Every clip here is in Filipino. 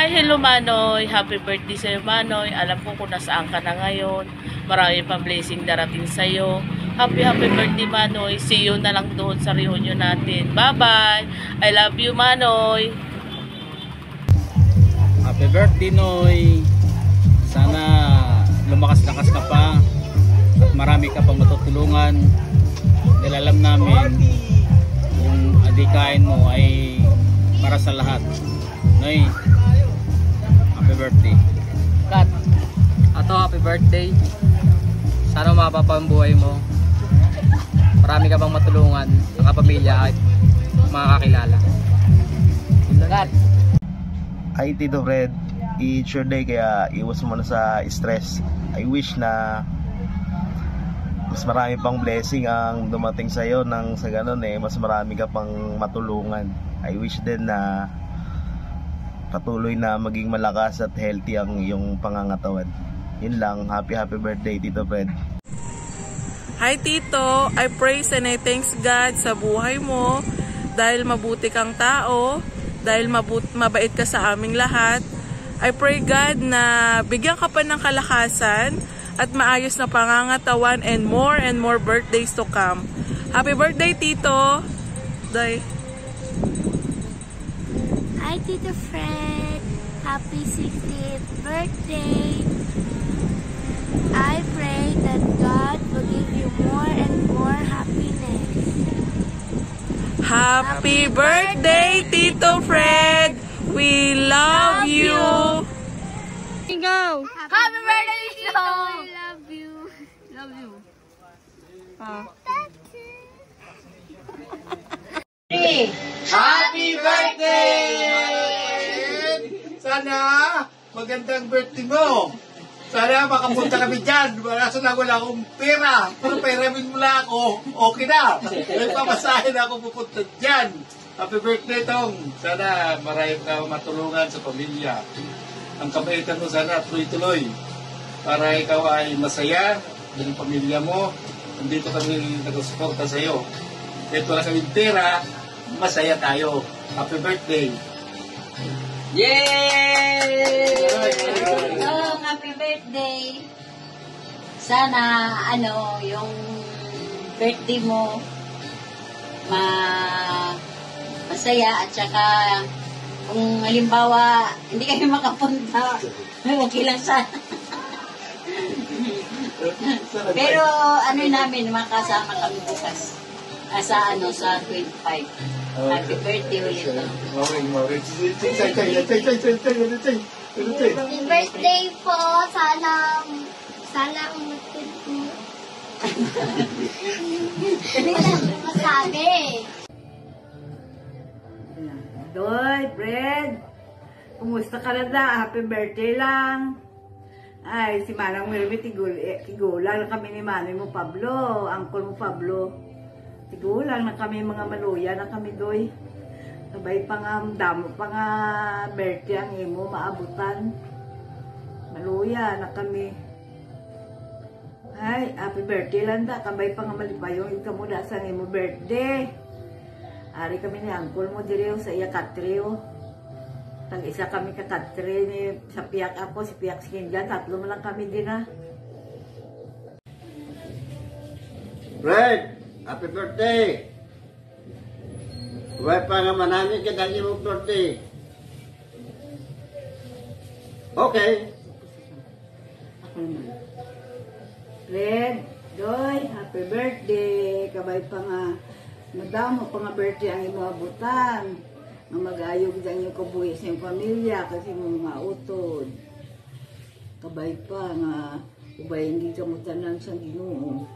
Hi, hello Manoy. Happy birthday sa'yo Manoy. Alam ko kung nasaan ka na ngayon. Marami pang blessing darating sa'yo. Happy birthday Manoy. See you na lang doon sa reunion natin. Bye-bye. I love you Manoy. Happy birthday Noy. Sana lumakas-lakas ka pa at marami ka pang matutulungan. Dahil alam namin yung adikain mo ay para sa lahat. Noy, happy birthday. Kat, ato happy birthday. Sana umaba pa ang buhay mo. Marami ka pang matulungan ang kapamilya at mga kakilala. Kat. Hi Tito Fred, it's your day kaya iwas mo na sa stress. I wish na mas marami pang blessing ang dumating sa'yo nang sa ganun mas marami ka pang matulungan. I wish din na patuloy na maging malakas at healthy ang iyong pangangatawan. Yun lang, happy birthday Tito Fred. Hi Tito, I praise and I thanks God sa buhay mo dahil mabuti kang tao, dahil mabait ka sa aming lahat. I pray God na bigyan ka pa ng kalakasan at maayos na pangangatawan and more birthdays to come. Happy birthday Tito. Day. Hi Tito Fred, happy 60th birthday. I pray that God will give you more and more happiness. Happy birthday Tito Fred. We love you. Go. Happy birthday Tito. I love you. Love you. Happy birthday! Sana magandang birthday mo. Sana makapunta kami dyan. Wala akong pera. Pero peramin mo lang ako, okay na. May pamasahin ako pupunta dyan. Happy birthday Tong. Sana marami ka matulungan sa pamilya. Ang kabaitan mo sana tuloy-tuloy. Para ikaw ay masaya ng pamilya mo. Nandito kami nag-suporta sa iyo. Ito na kami pera. Masaya tayo. Happy birthday. Yay! Happy birthday. Sana yung birthday mo masaya at saka kung halimbawa hindi kayo makapunta, okay lang sana. Pero namin makasama kami bukas. Sa 25. Happy birthday ulit. Happy birthday po. Sana umatid mo. Hindi lang masabi. Doy, Fred. Kumusta ka na? Happy birthday lang. Ay, si Manang Wilmy, tigulang na kami ni Manoy mo Pablo. Uncle mo Pablo. Tigulang na kami mga maluya na kami doy. Sabay pa nga damo pa nga birthday ang imo maabutan. Maluya na kami. Ay, happy birthday lang da. Kabay pa nga malipayong ikaw mo da sa imo birthday. Ari kami ni uncle mo diriyo sa iya katriyo. Tag-isa kami ka katri ni sa piyak ako, si piyak si Kingan. Tatlo mo lang kami din ha. Fred, happy birthday! Huwag pa nga manami ka dahil mo birthday. Okay. Fred, Doy, happy birthday. Kabay pa nga madamo pa nga birthday ang imo abutan. Nga mag-ayog dyan yung kabuhi sa iyong pamilya kasi mga utod. Kabay pa nga ubay hindi ka mo tanan sa Ginoo.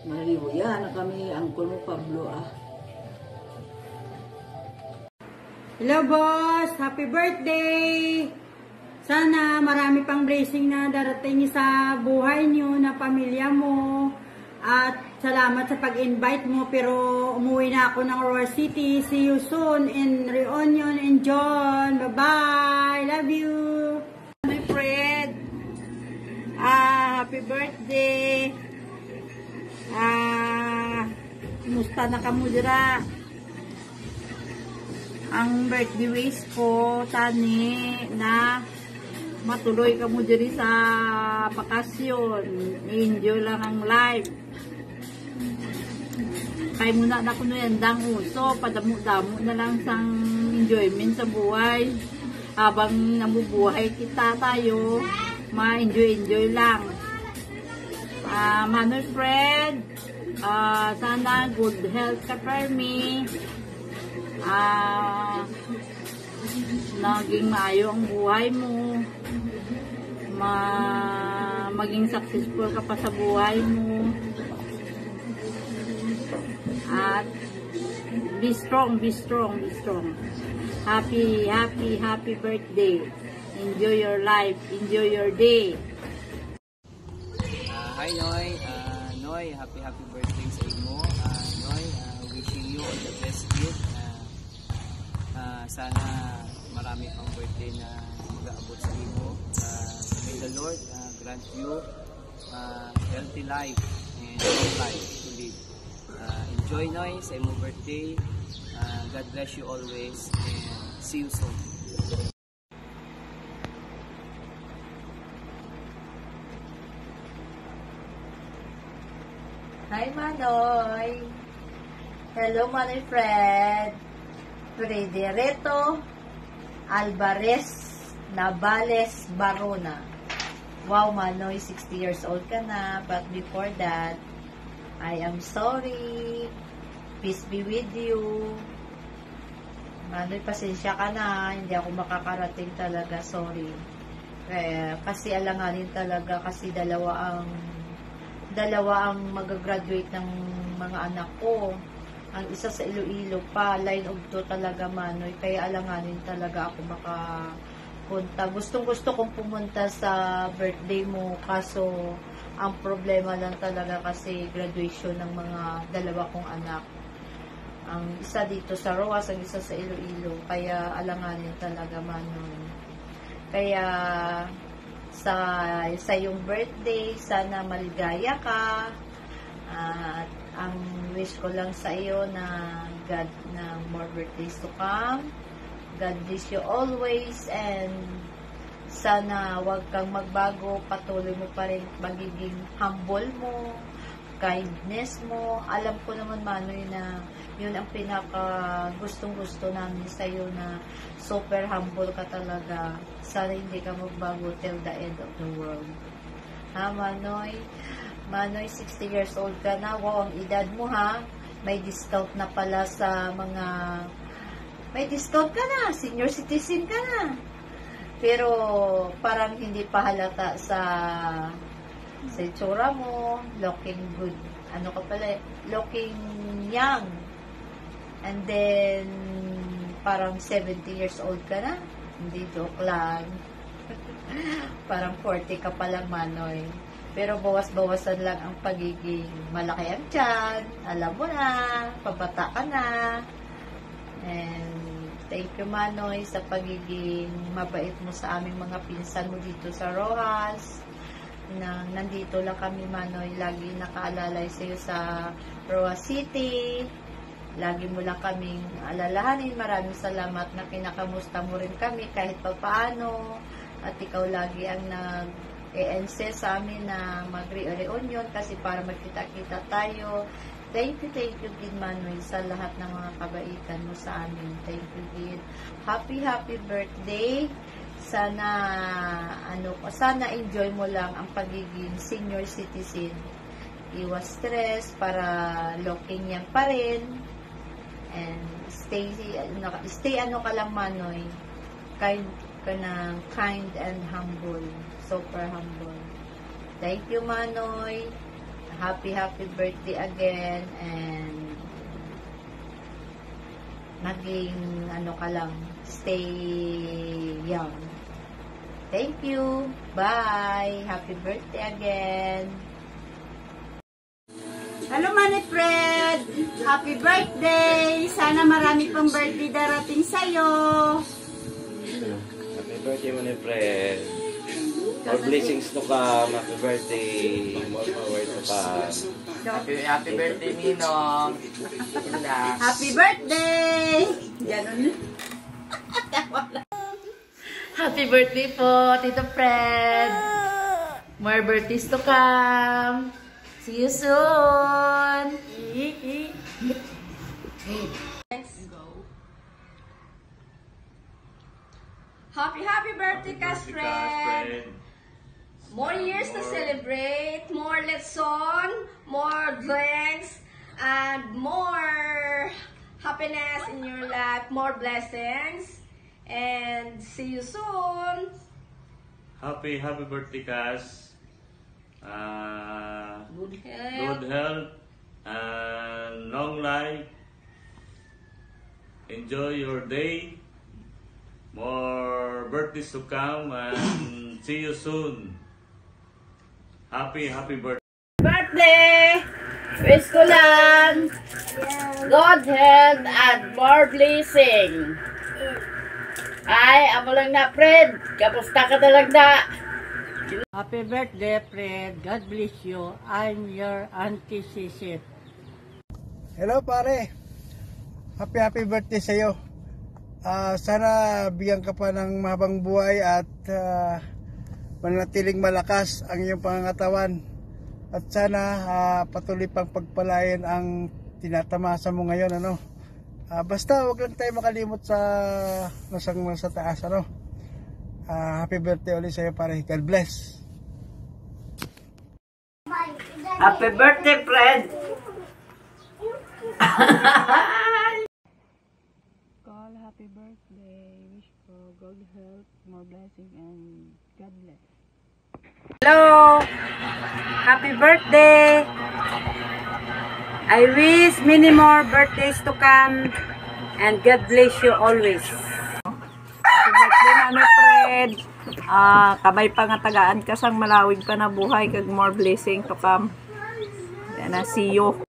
Maliwaya na kami, Uncle mo Pablo Hello boss! Happy birthday! Sana marami pang blessing na darating sa buhay niyo na pamilya mo. At salamat sa pag-invite mo, pero umuwi na ako ng Aurora City. See you soon in Reunion and John. Bye-bye! Love you! My Fred, happy birthday! Kumusta na ka mo dira? ang birthday wish ko, tani, na matuloy ka mo diri sa bakasyon. I-enjoy lang ang life. Kaya muna na kuno yan dang uso, padamo-damo na lang sang enjoyment sa buhay. Habang nabubuhay kita tayo, ma-enjoy lang. Manoy Fred, sana good health ka for me. Naging maayo ang buhay mo. Maging successful ka pa sa buhay mo. At be strong, be strong, be strong. Happy birthday. Enjoy your life, enjoy your day. Hi Noy, Noy, happy birthday sa imo. Noy, wishing you all the best gift. Sana marami pang birthday na mag-aabot sa imo. May the Lord grant you healthy life and long life to live. Enjoy Noy sa imo birthday. God bless you always and see you soon. Hi, Manoy. Hello, Manoy Fred. Fredereto Alvarez Navales Barona. Wow, Manoy, 60 years old ka na. But before that, I am sorry. Peace be with you. Manoy, pasensya ka na. Hindi ako makakarating talaga. Sorry. Kasi alanganin talaga. Kasi dalawa ang mag-graduate ng mga anak ko. Ang isa sa Iloilo pa, line of 2 talaga, Manoy. Kaya alanganin talaga ako makapunta. Gustong-gusto kong pumunta sa birthday mo, kaso ang problema lang talaga kasi graduation ng mga dalawa kong anak. Ang isa dito sa Roas, ang isa sa Iloilo. Kaya alanganin talaga, Manoy. Kaya sa iyong birthday, sana maligaya ka. At ang wish ko lang sa iyo na God, na more birthdays to come. God bless you always, and sana wag kang magbago, patuloy mo pa rin magiging humble mo, kindness mo. Alam ko naman, Manoy, na yun ang pinaka gustong-gusto namin sa iyo, na super humble ka talaga. Sana hindi ka magbago till the end of the world. Ha, Manoy? Manoy, 60 years old ka na. Wow, ang edad mo, ha? May discount na pala sa mga... May discount ka na. Senior citizen ka na. Pero, parang hindi pa halata sa itsura mo. Looking good. Ano ka pala? Looking young. And then, parang 70 years old ka na. Hindi, joke lang. Parang 40 ka pa lang, Manoy. Pero bawas-bawasan lang ang pagiging malaki ang tiyan. Alam mo na, pabata ka na. And thank you, Manoy, sa pagiging mabait mo sa aming mga pinsan mo dito sa Rojas. Nandito lang kami, Manoy. Lagi nakaalalay sa iyo sa Rojas City. Lagi mo lang kaming alalahanin. Maraming salamat na kinakamusta mo rin kami kahit pa paano. At ikaw lagi ang nag-e-ense sa amin na mag-reunion kasi para magkita-kita tayo. Thank you, Gid Manoy, sa lahat ng mga kabaitan mo sa amin. Thank you, Gid. Happy birthday. Sana enjoy mo lang ang pagiging senior citizen. Iwas stress para looking young pa rin. And stay ka lang, Manoy. Kind and humble. Super humble. Thank you, Manoy. Happy birthday again. And naging ka lang, stay young. Thank you. Bye. Happy birthday again. Hello, Manny Fred! Happy birthday! Sana marami pang birthday darating sa'yo. Happy birthday, Manny Fred. More blessings to come. Happy birthday. More power to come. Happy birthday, Ninong. Happy birthday! Ganon. Happy birthday po, Tito Fred. More birthdays to come. See you soon. Happy birthday, Fred. More years to celebrate, more lesson, more drinks, and more happiness in your life, more blessings. And see you soon. Happy birthday, Cass. Good health and long life. Enjoy your day. More birthdays to come and see you soon. Happy birthday. Birthday! Wish ko lang good health and more blessing. Ay, amo lang na, Fred. Kamusta ka talaga? Happy birthday, Fred. God bless you. I'm your Auntie Sisip. Hello pare. Happy birthday sa'yo. Sana bigyan ka pa ng mahabang buhay at manatiling malakas ang iyong pangangatawan. At sana patuloy pang pagpalain ang tinatamasa mo ngayon, ano. Basta wag lang tayo makalimot sa nasa taas, ano. Happy birthday ulit sa'yo pare. God bless. Happy birthday, Fred. Call happy birthday. Wish for good health, more blessing, and God bless. Hello! Happy birthday! I wish many more birthdays to come and God bless you always. Happy birthday, Mami Fred. Kabay pa nga tagaan ka sang malawig pa na buhay kag more blessing to come. Yan na, see you.